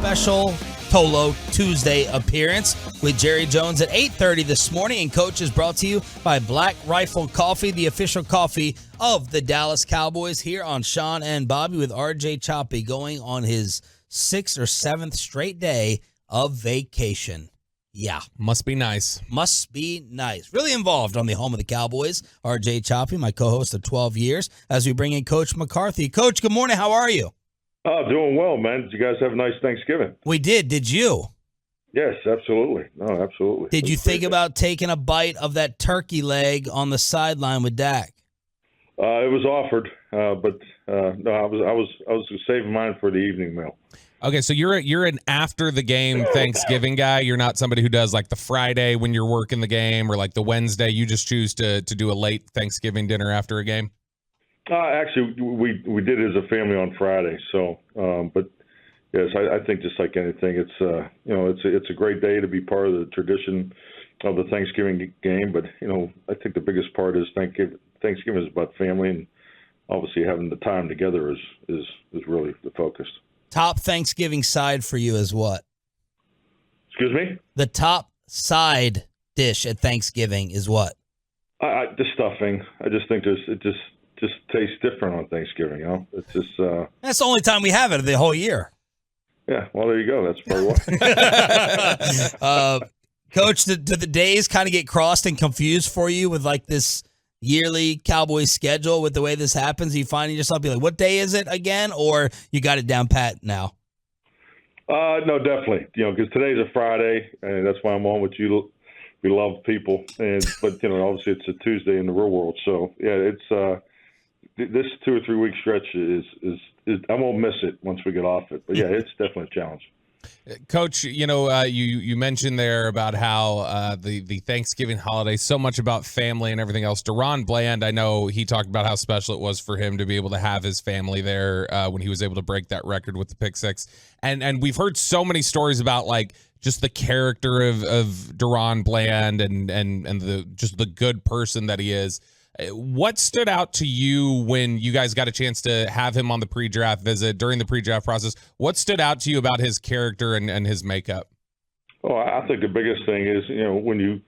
special Tolo Tuesday appearance with Jerry Jones at 8:30 this morning. And Coach is brought to you by Black Rifle Coffee, the official coffee of the Dallas Cowboys, here on Shan and Bobby with RJ Choppy going on his 6th or 7th straight day of vacation. Yeah. Must be nice. Must be nice. Really involved on the home of the Cowboys. RJ Choppy, my co-host of 12 years, as we bring in Coach McCarthy. Coach, good morning. How are you? Oh, doing well, man. Did you guys have a nice Thanksgiving? We did. Did you? Yes, absolutely. No, absolutely. Did you think about taking a bite of that turkey leg on the sideline with Dak? It was offered, but no, I was saving mine for the evening meal. Okay, so you're an after the game Thanksgiving guy. You're not somebody who does like the Friday when you're working the game or like the Wednesday. You just choose to do a late Thanksgiving dinner after a game. Actually, we did it as a family on Friday. So, but yes, I think just like anything, it's it's a great day to be part of the tradition of the Thanksgiving game. But I think the biggest part is Thanksgiving is about family, and obviously having the time together is really the focus. Top Thanksgiving side for you is what? Excuse me? The top side dish at Thanksgiving is what? The stuffing. I just think it just tastes different on Thanksgiving. It's just that's the only time we have it the whole year. Yeah, well, there you go. That's probably why. Coach, do the days kind of get crossed and confused for you with like this yearly Cowboys schedule with the way this happens? Are you finding yourself be like, what day is it again? Or you got it down pat now? No, definitely. Because today's a Friday, and that's why I'm on with you, beloved people. But obviously it's a Tuesday in the real world. So yeah, it's this 2 or 3 week stretch is I won't miss it once we get off it. But yeah, it's definitely a challenge. Coach, you mentioned there about how the Thanksgiving holiday, so much about family and everything else. DaRon Bland, I know he talked about how special it was for him to be able to have his family there when he was able to break that record with the pick six. And we've heard so many stories about like just the character of DaRon Bland and the good person that he is. What stood out to you when you guys got a chance to have him on the pre-draft visit, during the pre-draft process? What stood out to you about his character and his makeup? Oh, I think the biggest thing is, when you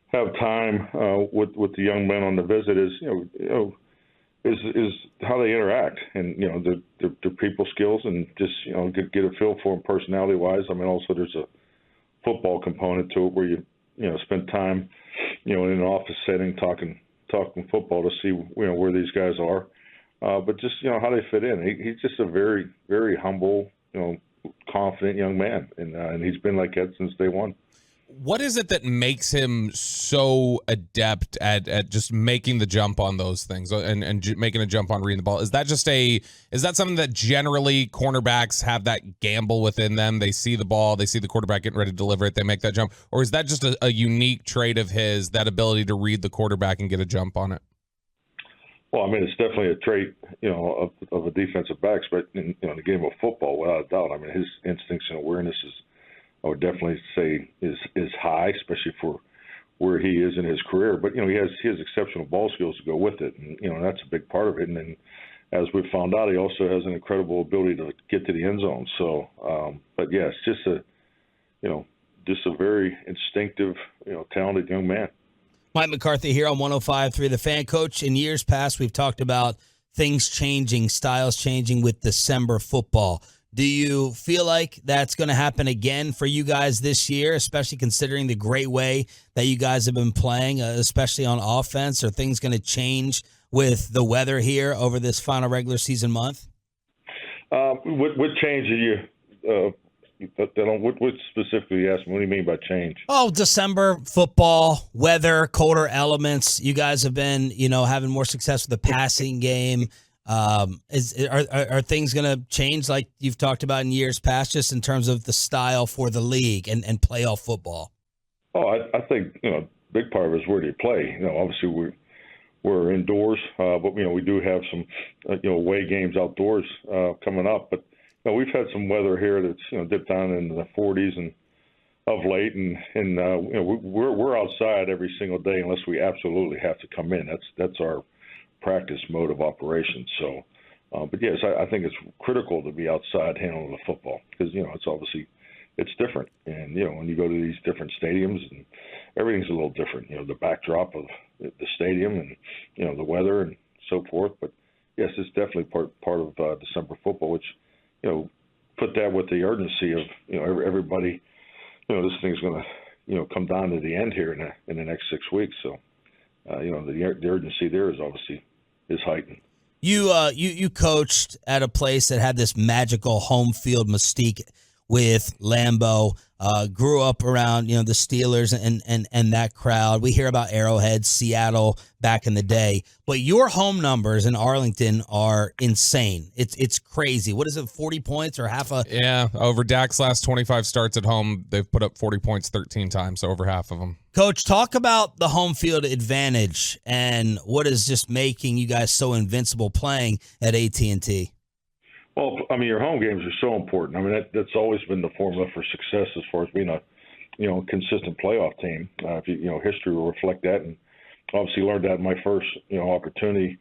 have time with the young men on the visit is how they interact and, their people skills and just, get a feel for them personality-wise. I mean, also there's a football component to it where you spend time, in an office setting talking football to see where these guys are, but just how they fit in. He's just a very, very humble, confident young man, and he's been like that since day one. What is it that makes him so adept at just making the jump on those things and making a jump on reading the ball? Is that something that generally cornerbacks have that gamble within them? They see the ball, they see the quarterback getting ready to deliver it, they make that jump? Or is that just a unique trait of his, that ability to read the quarterback and get a jump on it? Well, I mean, it's definitely a trait, of a defensive back, but in the game of football, without a doubt. I mean, his instincts and awareness I would definitely say is high, especially for where he is in his career. But he has exceptional ball skills to go with it, and that's a big part of it. And then, as we found out, he also has an incredible ability to get to the end zone. So, but yeah, it's just a very instinctive, talented young man. Mike McCarthy here on 105.3 The Fan. Coach, in years past, we've talked about things changing, styles changing with December football. Do you feel like that's going to happen again for you guys this year, especially considering the great way that you guys have been playing, especially on offense? Are things going to change with the weather here over this final regular season month? What change are you what specifically you asking? What do you mean by change? Oh, December football, weather, colder elements. You guys have been, having more success with the passing game. Are things going to change like you've talked about in years past, just in terms of the style for the league and playoff football? Oh, I think, big part of it is where do you play? Obviously we're indoors, but, we do have some, away games outdoors coming up. But, we've had some weather here that's, dipped down into the 40s and of late. And we're outside every single day unless we absolutely have to come in. That's our practice mode of operation. So But yes, I think it's critical to be outside handling the football because it's different, and when you go to these different stadiums, and everything's a little different. The backdrop of the stadium, and the weather and so forth. But yes, it's definitely part of December football, which put that with the urgency of everybody. This thing's going to come down to the end here in the next 6 weeks. So the urgency there is obviously heightened. You coached at a place that had this magical home field mystique with Lambeau, grew up around, the Steelers and that crowd. We hear about Arrowhead, Seattle back in the day, but your home numbers in Arlington are insane. It's crazy. What is it, 40 points or half a? Yeah, over Dak's last 25 starts at home, they've put up 40 points 13 times, so over half of them. Coach, talk about the home field advantage and what is just making you guys so invincible playing at AT&T. Well, your home games are so important. That's always been the formula for success as far as being a, consistent playoff team. History will reflect that, and obviously learned that in my first, opportunity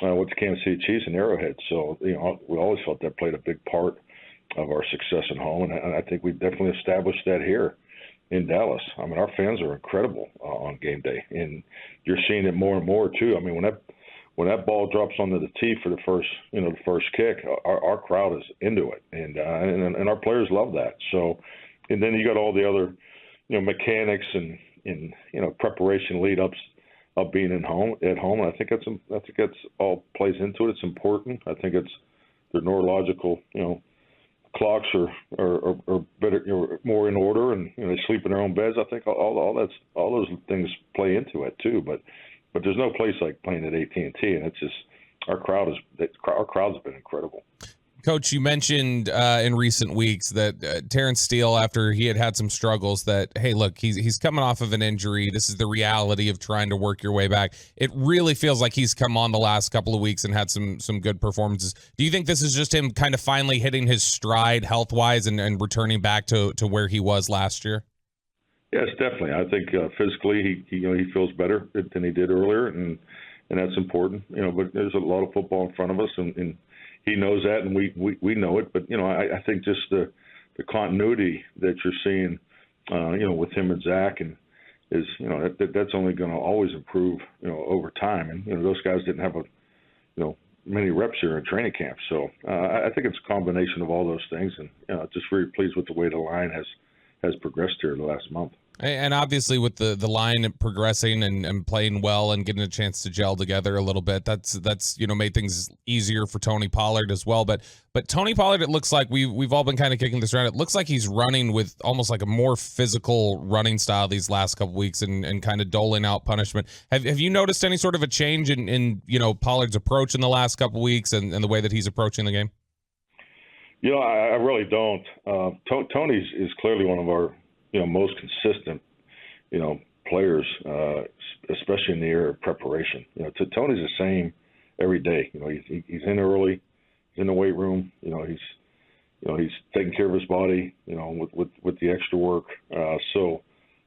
with the Kansas City Chiefs and Arrowhead. So, we always felt that played a big part of our success at home, and I think we definitely established that here in Dallas. Our fans are incredible on game day, and you're seeing it more and more too. When that ball drops onto the tee for the first kick, our crowd is into it, and our players love that. So, and then you got all the other, mechanics and preparation lead ups of being at home. And I think that's all plays into it. It's important. I think the neurological, clocks are better, more in order, and they sleep in their own beds. I think all those things play into it too. But there's no place like playing at AT&T, and it's just our crowd's been incredible. Coach, you mentioned in recent weeks that Terrence Steele, after he had some struggles, that, hey, look, he's coming off of an injury. This is the reality of trying to work your way back. It really feels like he's come on the last couple of weeks and had some good performances. Do you think this is just him kind of finally hitting his stride health-wise and returning back to where he was last year? Yes, definitely. I think physically he feels better than he did earlier, and that's important. But there's a lot of football in front of us, and he knows that, and we know it. But I think just the continuity that you're seeing, with him and Zach, and is that's only going to always improve, over time. And those guys didn't have many reps here in training camp, so I think it's a combination of all those things, and just very pleased with the way the line has progressed here the last month. And obviously with the line progressing and playing well and getting a chance to gel together a little bit, that's made things easier for Tony Pollard as well. But Tony Pollard, it looks like we've all been kind of kicking this around. It looks like he's running with almost like a more physical running style these last couple weeks and kind of doling out punishment. Have you noticed any sort of a change in Pollard's approach in the last couple weeks and the way that he's approaching the game? I really don't. Tony's is clearly one of our most consistent, players, especially in the area of preparation. Tony's the same every day. He's in early, he's in the weight room. He's taking care of his body. With the extra work. So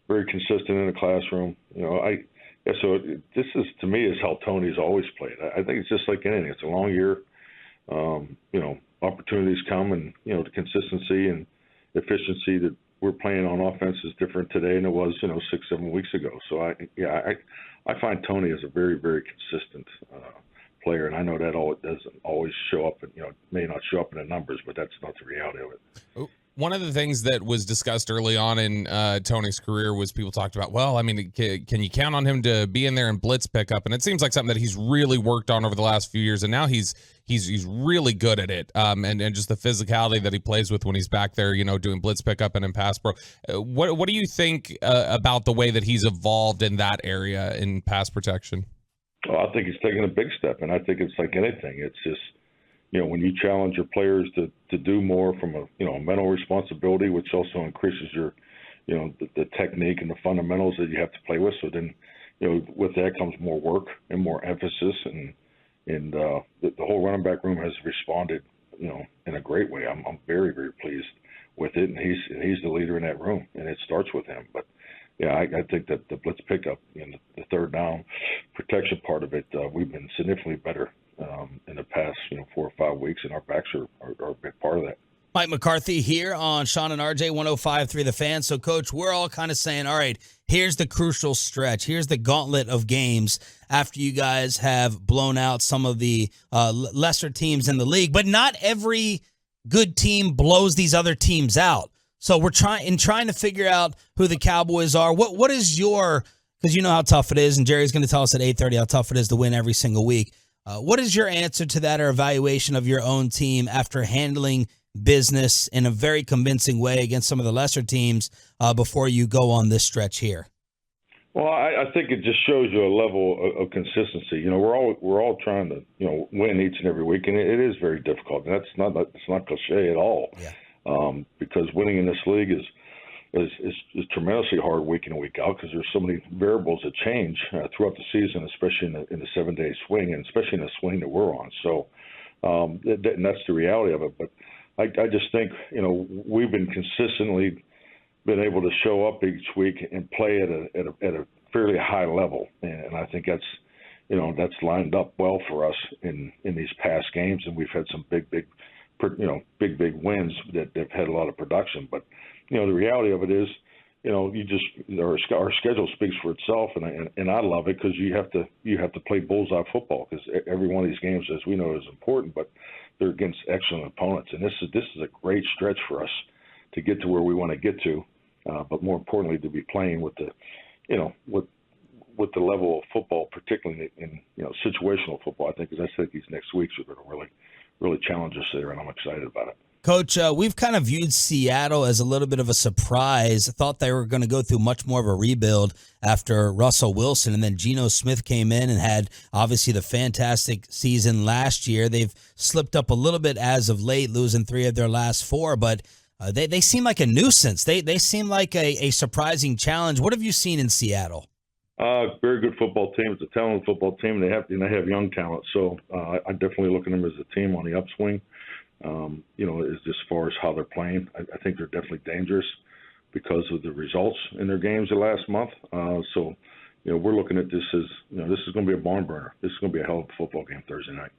very consistent in the classroom. So this is, to me, is how Tony's always played. I think it's just like anything. It's a long year. Opportunities come, and the consistency and efficiency that we're playing on offense is different today than it was 6-7 weeks ago. So I find Tony as a very, very consistent player, and I know that doesn't always show up, and may not show up in the numbers, but that's not the reality of it. One of the things that was discussed early on in Tony's career was people talked about, can you count on him to be in there and blitz pickup? And it seems like something that he's really worked on over the last few years, and now he's really good at it. And just the physicality that he plays with when he's back there, doing blitz pickup and in pass pro. What do you think about the way that he's evolved in that area in pass protection? Well, I think he's taken a big step, and I think it's like anything. It's just, when you challenge your players to do more from a mental responsibility, which also increases your, the technique and the fundamentals that you have to play with. So then, with that comes more work and more emphasis, and the whole running back room has responded, in a great way. I'm very, very pleased with it, and he's the leader in that room, and it starts with him. But yeah, I think that the blitz pickup and the third down protection part of it, we've been significantly better in the past 4 or 5 weeks, and our backs are a big part of that. Mike McCarthy here on Shan and RJ 105.3 The Fan. So, Coach, we're all kind of saying, all right, here's the crucial stretch. Here's the gauntlet of games after you guys have blown out some of the lesser teams in the league. But not every good team blows these other teams out. So we're trying to figure out who the Cowboys are. What is your – because you know how tough it is, and Jerry's going to tell us at 8:30 how tough it is to win every single week. What is your answer to that or evaluation of your own team after handling – business in a very convincing way against some of the lesser teams before you go on this stretch here? Well, I think it just shows you a level of consistency. We're all trying to win each and every week, and it is very difficult. And it's not cliche at all. Yeah. Because winning in this league is tremendously hard week in and week out because there's so many variables that change throughout the season, especially in the 7-day swing, and especially in the swing that we're on. So and that's the reality of it. But I just think, we've been consistently been able to show up each week and play at a fairly high level. And I think that's lined up well for us in these past games. And we've had some big wins that have had a lot of production. But, the reality of it is, our schedule speaks for itself. And I love it because you have to play bullseye football because every one of these games, as we know, is important, but they're against excellent opponents, and this is a great stretch for us to get to where we want to get to. But more importantly, to be playing with the level of football, particularly in situational football. I think these next weeks are going to really challenge us there, and I'm excited about it. Coach, we've kind of viewed Seattle as a little bit of a surprise. I thought they were going to go through much more of a rebuild after Russell Wilson, and then Geno Smith came in and had obviously the fantastic season last year. They've slipped up a little bit as of late, losing 3 of their last 4, but they seem like a nuisance. They seem like a surprising challenge. What have you seen in Seattle? Very good football team. It's a talented football team. They have young talent, so I definitely look at them as a team on the upswing. As far as how they're playing, I think they're definitely dangerous because of the results in their games the last month. So we're looking at this as, this is going to be a barn burner. This is going to be a hell of a football game Thursday night.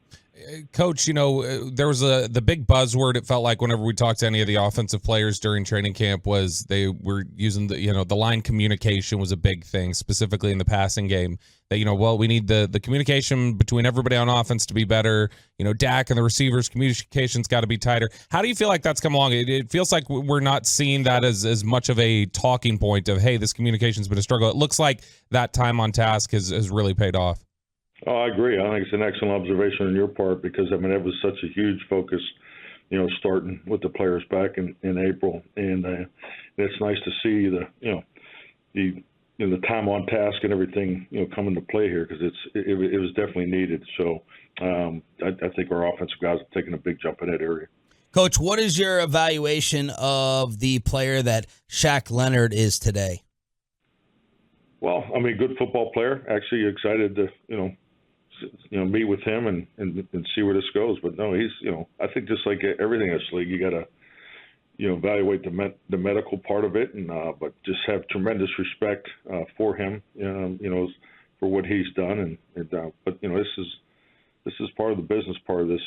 Coach, there was the big buzzword. It felt like whenever we talked to any of the offensive players during training camp was they were using the line communication was a big thing, specifically in the passing game. That, we need the communication between everybody on offense to be better. Dak and the receivers, communication's got to be tighter. How do you feel like that's come along? It feels like we're not seeing that as much of a talking point of, hey, this communication's been a struggle. It looks like that time on task has really paid off. Oh, I agree. I think it's an excellent observation on your part because, it was such a huge focus, starting with the players back in April. And it's nice to see the time on task and everything, come into play here because it was definitely needed. So I think our offensive guys have taken a big jump in that area. Coach, what is your evaluation of the player that Shaq Leonard is today? Well, good football player. Actually excited to, meet with him and see where this goes. But no, he's, I think just like everything in this league, you got to, evaluate the medical part of it, and but just have tremendous respect for him, for what he's done. But this is part of the business part of this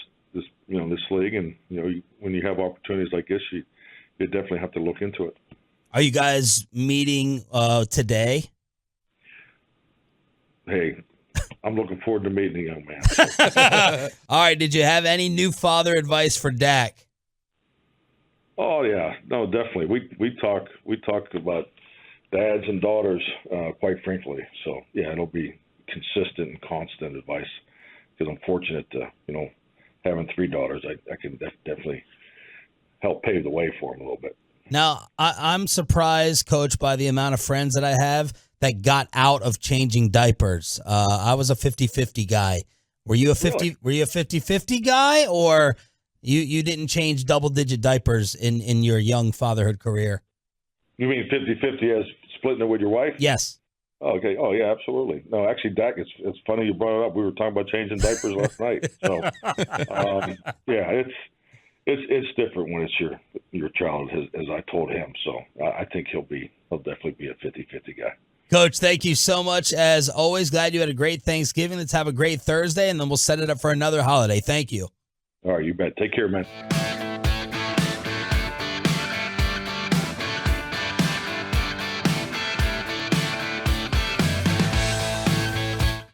league, and when you have opportunities like this, you definitely have to look into it. Are you guys meeting today? Hey, I'm looking forward to meeting the young man. All right. Did you have any new father advice for Dak? Oh yeah, no, definitely. We talk about dads and daughters quite frankly. So yeah, it'll be consistent and constant advice because I'm fortunate to having 3 daughters. I can definitely help pave the way for them a little bit. Now I'm surprised, Coach, by the amount of friends that I have that got out of changing diapers. I was a 50-50 guy. Were you a 50? Really? Were you a 50-50 guy, or you didn't change double-digit diapers in your young fatherhood career? You mean 50-50 as splitting it with your wife? Yes. Okay. Oh yeah, absolutely. No, actually, Dak, it's funny you brought it up. We were talking about changing diapers last night. So yeah, it's different when it's your child, as I told him. So I think he'll definitely be a 50-50 guy. Coach, thank you so much. As always, glad you had a great Thanksgiving. Let's have a great Thursday, and then we'll set it up for another holiday. Thank you. All right, you bet. Take care, man.